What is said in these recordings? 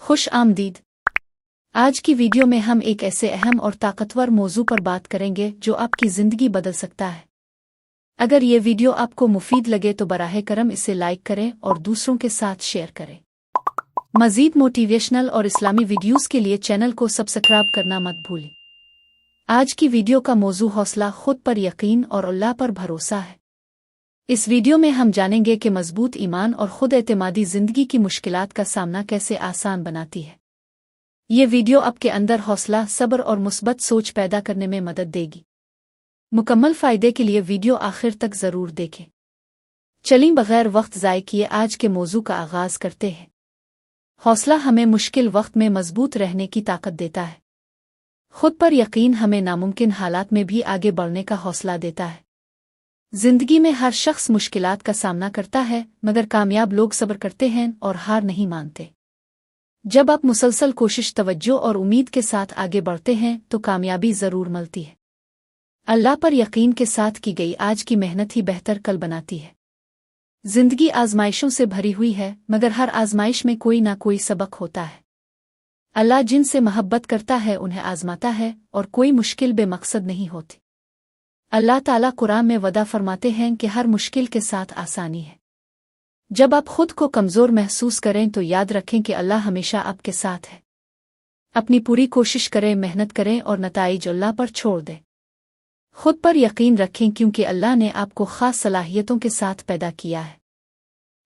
खुश आमदीद। आज की वीडियो में हम एक ऐसे अहम और ताकतवर मौजू पर बात करेंगे जो आपकी ज़िंदगी बदल सकता है। अगर ये वीडियो आपको मुफीद लगे तो बराह करम इसे लाइक करें और दूसरों के साथ शेयर करें। मज़ीद मोटिवेशनल और इस्लामी वीडियोस के लिए चैनल को सब्सक्राइब करना मत भूलें। आज की वीडियो का मौजू हौसला, खुद पर यकीन और अल्लाह पर भरोसा है। इस वीडियो में हम जानेंगे कि मजबूत ईमान और खुद एतमादी ज़िंदगी की मुश्किलात का सामना कैसे आसान बनाती है। ये वीडियो आपके अंदर हौसला, सब्र और मुस्बत सोच पैदा करने में मदद देगी। मुकम्मल फ़ायदे के लिए वीडियो आखिर तक ज़रूर देखें। चलिए बगैर वक्त ज़ाय किए आज के मौजू का आगाज़ करते हैं। हौसला हमें मुश्किल वक्त में मजबूत रहने की ताकत देता है। खुद पर यकीन हमें नामुमकिन हालात में भी आगे बढ़ने का हौसला देता है। जिंदगी में हर शख्स मुश्किलात का सामना करता है, मगर कामयाब लोग सब्र करते हैं और हार नहीं मानते। जब आप मुसलसल कोशिश, तवज्जो और उम्मीद के साथ आगे बढ़ते हैं तो कामयाबी ज़रूर मिलती है। अल्लाह पर यकीन के साथ की गई आज की मेहनत ही बेहतर कल बनाती है। जिंदगी आजमाइशों से भरी हुई है, मगर हर आजमाइश में कोई ना कोई सबक होता है। अल्लाह जिनसे मोहब्बत करता है उन्हें आजमाता है और कोई मुश्किल बेमकसद नहीं होती। अल्लाह ताला कुरान में वदा फरमाते हैं कि हर मुश्किल के साथ आसानी है। जब आप खुद को कमज़ोर महसूस करें तो याद रखें कि अल्लाह हमेशा आपके साथ है। अपनी पूरी कोशिश करें, मेहनत करें और नताइज अल्लाह पर छोड़ दें। खुद पर यकीन रखें क्योंकि अल्लाह ने आपको ख़ास सलाहियतों के साथ पैदा किया है।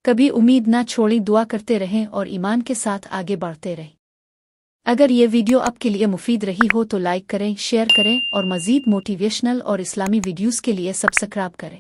कभी उम्मीद ना छोड़ें, दुआ करते रहें और ईमान के साथ आगे बढ़ते रहें। अगर ये वीडियो आपके लिए मुफीद रही हो तो लाइक करें, शेयर करें और मज़ीद मोटिवेशनल और इस्लामी वीडियोस के लिए सब्सक्राइब करें।